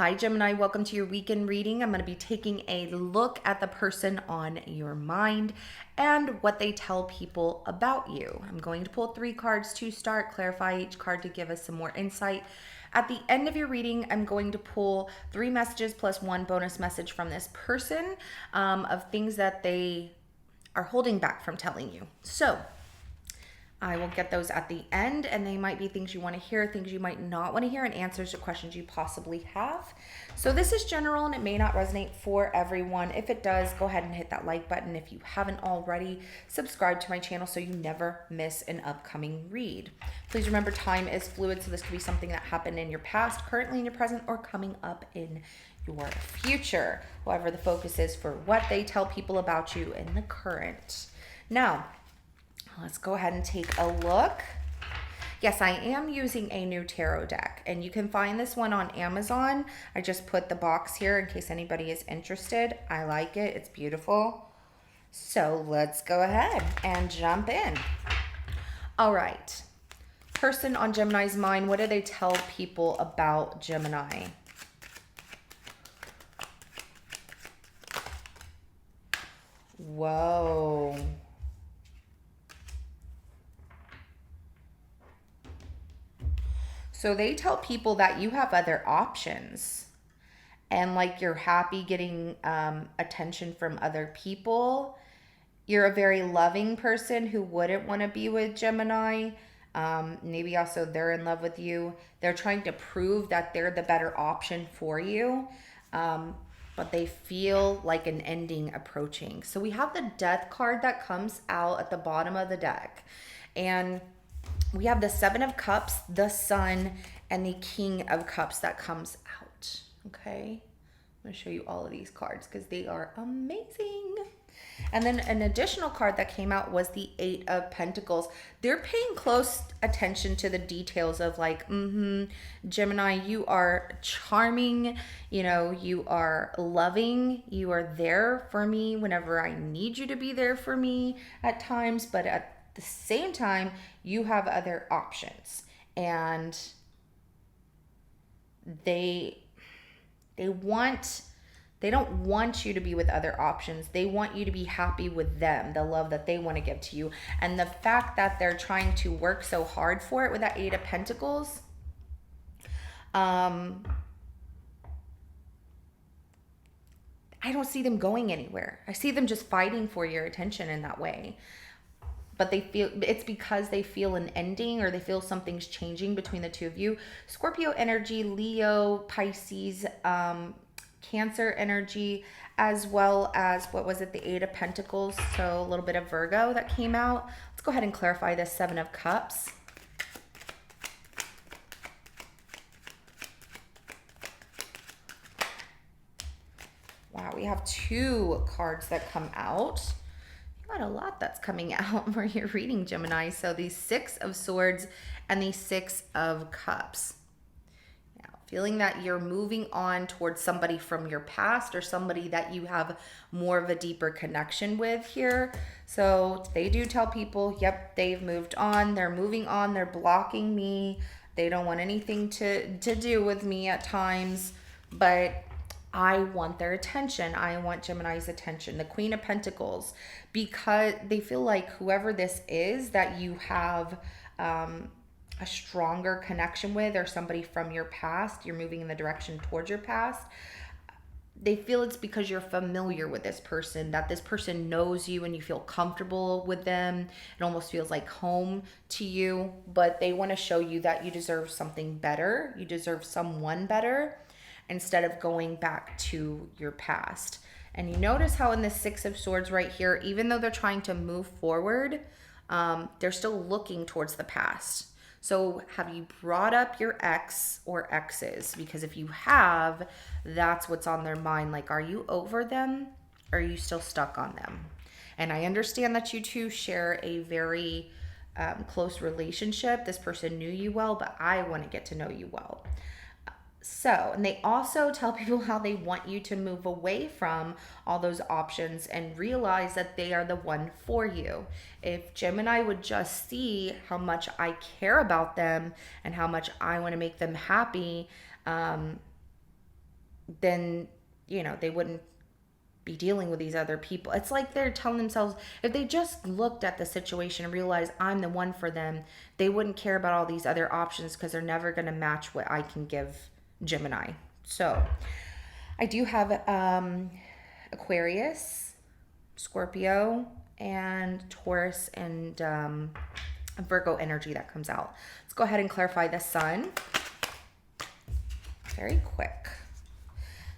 Hi, Gemini. Welcome to your weekend reading. I'm going to be taking a look at the person on your mind and what they tell people about you. I'm going to pull 3 cards to start, clarify each card to give us some more insight. At the end of your reading, I'm going to pull 3 messages plus 1 bonus message from this person of things that they are holding back from telling you. So, I will get those at the end, and they might be things you want to hear, things you might not want to hear, and answers to questions you possibly have. So this is general, and it may not resonate for everyone. If it does, go ahead and hit that like button. If you haven't already, subscribe to my channel so you never miss an upcoming read. Please remember, time is fluid, so this could be something that happened in your past, currently in your present, or coming up in your future. However, the focus is for what they tell people about you in the current. Now, let's go ahead and take a look. Yes, I am using a new tarot deck, and you can find this one on Amazon. I just put the box here in case anybody is interested. I like it. It's beautiful. So let's go ahead and jump in. All right. Person on Gemini's mind, what do they tell people about Gemini? Whoa. So they tell people that you have other options, and like you're happy getting attention from other people. You're a very loving person who wouldn't want to be with Gemini. Maybe also they're in love with you. They're trying to prove that they're the better option for you. But they feel like an ending approaching. So we have the Death card that comes out at the bottom of the deck. And we have the 7 of Cups, the Sun, and the King of Cups that comes out. Okay, I'm going to show you all of these cards because they are amazing. And then an additional card that came out was the 8 of Pentacles. They're paying close attention to the details of like, Gemini, you are charming, you are loving, you are there for me whenever I need you to be there for me at times, but at the same time, you have other options, and they don't want you to be with other options. They want you to be happy with them, the love that they want to give to you. And the fact that they're trying to work so hard for it with that 8 of Pentacles, I don't see them going anywhere. I see them just fighting for your attention in that way. But they feel it's because they feel an ending, or they feel something's changing between the two of you. Scorpio energy, Leo, Pisces, Cancer energy, as well as, what was it, the 8 of Pentacles, so a little bit of Virgo that came out. Let's go ahead and clarify this 7 of Cups. Wow, we have 2 cards that come out. Got a lot that's coming out where you're reading, Gemini. So the 6 of Swords and the 6 of Cups. Now, feeling that you're moving on towards somebody from your past, or somebody that you have more of a deeper connection with here. So they do tell people, yep, they've moved on. They're moving on. They're blocking me. They don't want anything to do with me at times. But I want their attention. I want Gemini's attention. The Queen of Pentacles, because they feel like whoever this is that you have a stronger connection with, or somebody from your past, you're moving in the direction towards your past. They feel it's because you're familiar with this person, that this person knows you and you feel comfortable with them. It almost feels like home to you, but they want to show you that you deserve something better. You deserve someone better, instead of going back to your past. And you notice how in the 6 of Swords right here, even though they're trying to move forward, they're still looking towards the past. So have you brought up your ex or exes? Because if you have, that's what's on their mind. Like, are you over them, or are you still stuck on them? And I understand that you two share a very close relationship. This person knew you well, but I want to get to know you well. So, and they also tell people how they want you to move away from all those options and realize that they are the one for you. If Gemini would just see how much I care about them and how much I want to make them happy, then, they wouldn't be dealing with these other people. It's like they're telling themselves if they just looked at the situation and realized I'm the one for them, they wouldn't care about all these other options because they're never going to match what I can give Gemini. So I do have Aquarius, Scorpio, and Taurus, and Virgo energy that comes out. Let's go ahead and clarify the sun very quick.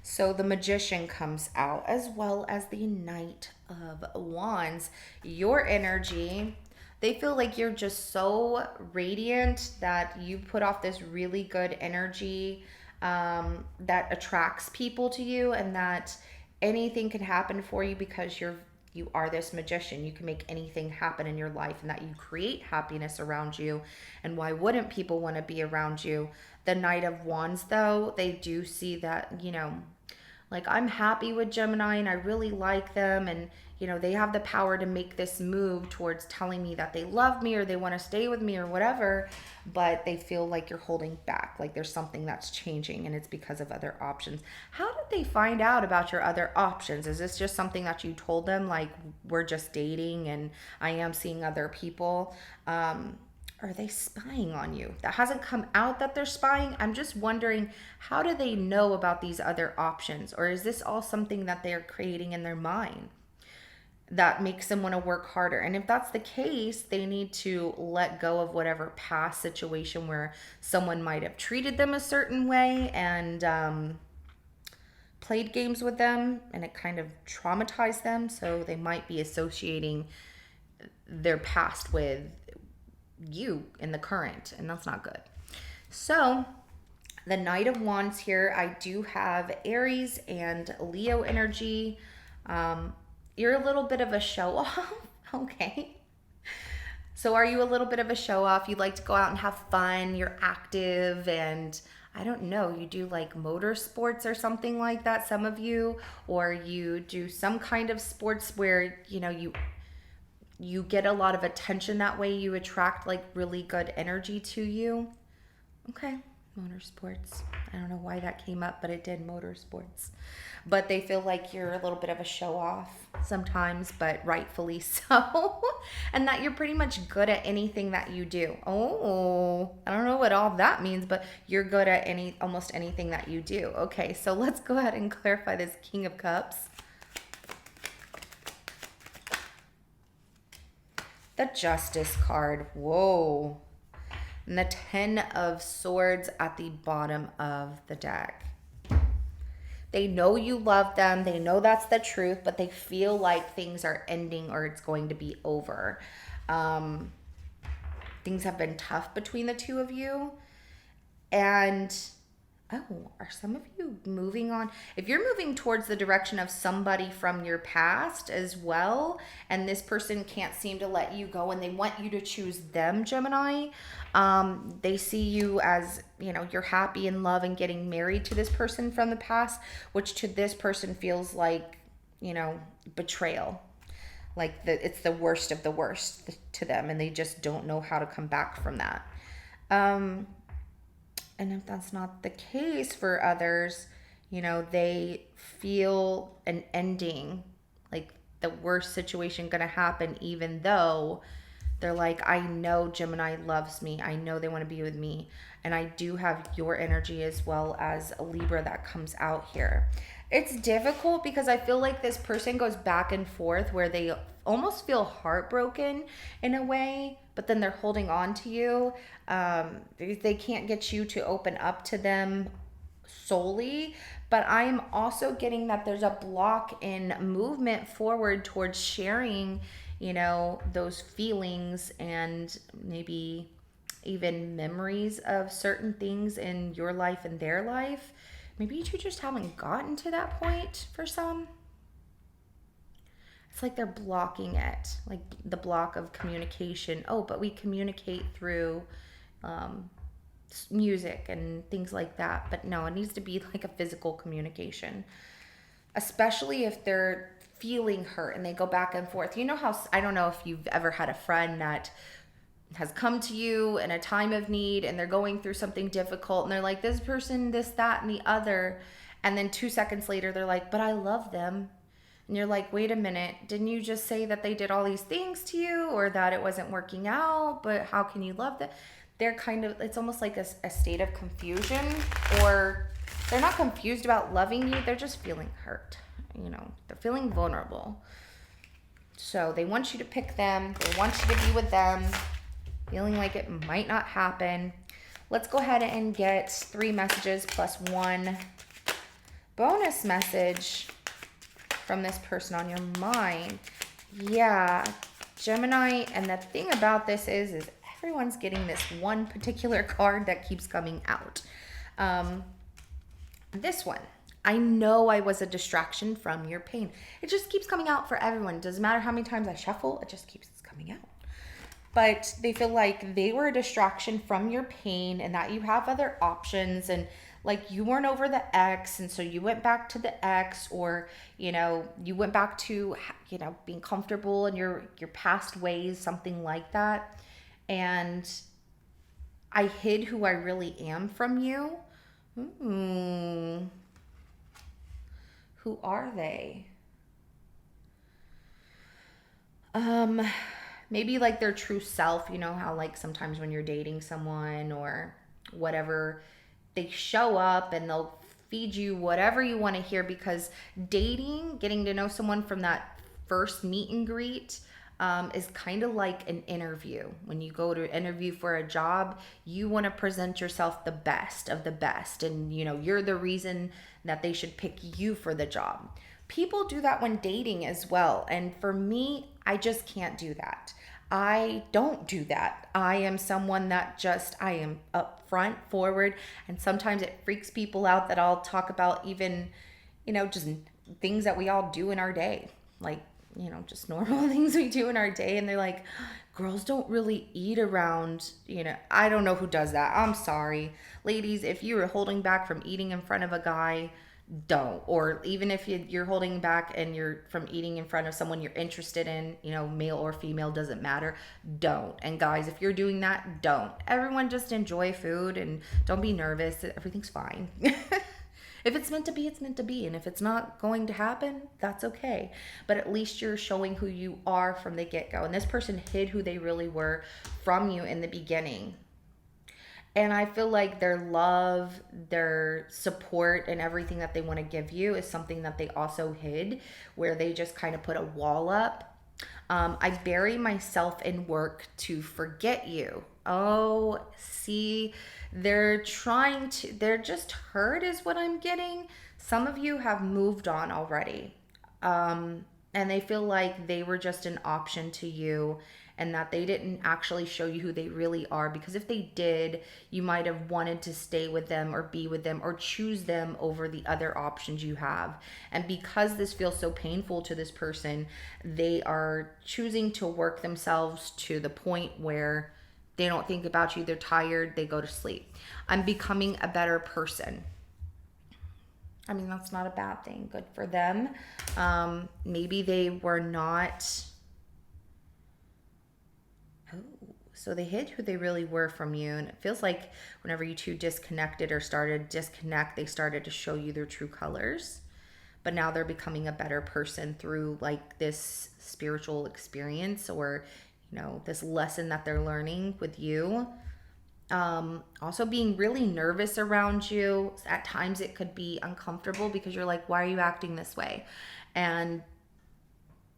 So the Magician comes out, as well as the Knight of Wands. Your energy, they feel like you're just so radiant that you put off this really good energy that attracts people to you, and that anything can happen for you because you are this magician. You can make anything happen in your life, and that you create happiness around you. And why wouldn't people want to be around you? The Knight of Wands, though, they do see that, like, I'm happy with Gemini and I really like them, and they have the power to make this move towards telling me that they love me or they want to stay with me or whatever, but they feel like you're holding back, like there's something that's changing, and it's because of other options. How did they find out about your other options? Is this just something that you told them, like, we're just dating and I am seeing other people? Are they spying on you? That hasn't come out that they're spying. I'm just wondering, how do they know about these other options? Or is this all something that they're creating in their mind that makes them want to work harder? And if that's the case, they need to let go of whatever past situation where someone might have treated them a certain way and played games with them, and it kind of traumatized them. So they might be associating their past with you in the current, and that's not good. So the Knight of Wands here, I do have Aries and Leo energy. You're a little bit of a show off. Okay. So are you a little bit of a show off? You like to go out and have fun. You're active, and I don't know, you do like motorsports or something like that, some of you, or you do some kind of sports where, you get a lot of attention that way. You attract like really good energy to you. Okay, motorsports. I don't know why that came up, but it did, motorsports. But they feel like you're a little bit of a show off sometimes, but rightfully so. And that you're pretty much good at anything that you do. Oh, I don't know what all that means, but you're good at almost anything that you do. Okay, so let's go ahead and clarify this King of Cups. The Justice card. Whoa. And the Ten of Swords at the bottom of the deck. They know you love them. They know that's the truth, but they feel like things are ending or it's going to be over. Things have been tough between the two of you. And are some of you moving on? If you're moving towards the direction of somebody from your past as well, and this person can't seem to let you go and they want you to choose them, Gemini, they see you as, you're happy in love and getting married to this person from the past, which to this person feels like, betrayal. Like it's the worst of the worst to them, and they just don't know how to come back from that. And if that's not the case for others, they feel an ending, like the worst situation going to happen, even though they're like, I know Gemini loves me. I know they want to be with me. And I do have your energy as well as a Libra that comes out here. It's difficult because I feel like this person goes back and forth where they almost feel heartbroken in a way, but then they're holding on to you. They can't get you to open up to them solely, but I'm also getting that there's a block in movement forward towards sharing, those feelings and maybe even memories of certain things in your life and their life. Maybe you two just haven't gotten to that point for some. It's like they're blocking it, like the block of communication. Oh, but we communicate through music and things like that. But no, it needs to be like a physical communication, especially if they're feeling hurt and they go back and forth. I don't know if you've ever had a friend that has come to you in a time of need and they're going through something difficult and they're like, this person, this, that, and the other. And then 2 seconds later, they're like, but I love them. And you're like, wait a minute, didn't you just say that they did all these things to you or that it wasn't working out? But how can you love them? They're kind of, it's almost like a state of confusion, or they're not confused about loving you. They're just feeling hurt. You know, they're feeling vulnerable. So they want you to pick them. They want you to be with them, feeling like it might not happen. Let's go ahead and get 3 messages plus 1 bonus message from this person on your mind. Yeah, Gemini, and the thing about this is everyone's getting this one particular card that keeps coming out. This one, I know I was a distraction from your pain. It just keeps coming out for everyone. It doesn't matter how many times I shuffle, it just keeps coming out. But they feel like they were a distraction from your pain and that you have other options, and like you weren't over the ex, and so you went back to the ex, or you know, you went back to, you know, being comfortable in your past ways, something like that. And I hid who I really am from you. Who are they? Maybe like their true self. You know how like sometimes when you're dating someone or whatever, they show up and they'll feed you whatever you want to hear, because dating, getting to know someone from that first meet and greet, is kind of like an interview. When you go to interview for a job, you want to present yourself the best of the best, and you know, you're the reason that they should pick you for the job. People do that when dating as well, and for me, I just can't do that. I don't do that. I am someone that just, I am upfront, forward, and sometimes it freaks people out that I'll talk about even, you know, just things that we all do in our day. Like, you know, just normal things we do in our day. And they're like, girls don't really eat around, you know, I don't know who does that. I'm sorry. Ladies, if you are holding back from eating in front of a guy, don't. Or even if you're holding back and you're from eating in front of someone you're interested in, you know, male or female, doesn't matter, don't. And guys, if you're doing that, don't. Everyone just enjoy food and don't be nervous. Everything's fine. If it's meant to be, it's meant to be. And if it's not going to happen, that's okay. But at least you're showing who you are from the get-go. And this person hid who they really were from you in the beginning. And I feel like their love, their support, and everything that they want to give you is something that they also hid, where they just kind of put a wall up. I bury myself in work to forget you. Oh, see, they're just hurt is what I'm getting. Some of you have moved on already. And they feel like they were just an option to you, and that they didn't actually show you who they really are, because if they did, you might have wanted to stay with them or be with them or choose them over the other options you have. And because this feels so painful to this person, they are choosing to work themselves to the point where they don't think about you, they're tired, they go to sleep. I'm becoming a better person. I mean, that's not a bad thing. Good for them. Maybe they were not. Oh, so they hid who they really were from you. And it feels like whenever you two disconnected or started to disconnect, they started to show you their true colors. But now they're becoming a better person through like this spiritual experience, or, you know, this lesson that they're learning with you. Also being really nervous around you. At times it could be uncomfortable because you're like, why are you acting this way? And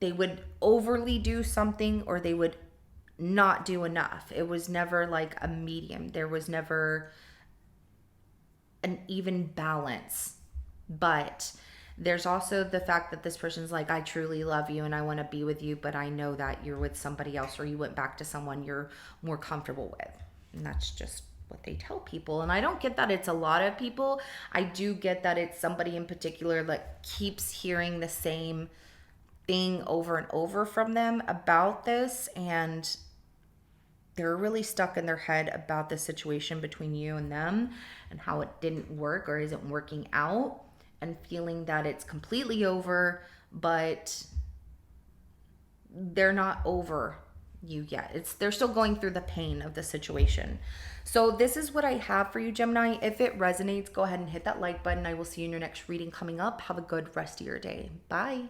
they would overly do something, or they would not do enough. It was never like a medium. There was never an even balance. But there's also the fact that this person's like, I truly love you and I want to be with you, but I know that you're with somebody else, or you went back to someone you're more comfortable with. And that's just what they tell people. And I don't get that it's a lot of people. I do get that it's somebody in particular that keeps hearing the same thing over and over from them about this, and they're really stuck in their head about the situation between you and them and how it didn't work or isn't working out, and feeling that it's completely over, but they're not over you yet. They're still going through the pain of the situation. So this is what I have for you, Gemini. If it resonates, go ahead and hit that like button. I will see you in your next reading coming up. Have a good rest of your day. Bye.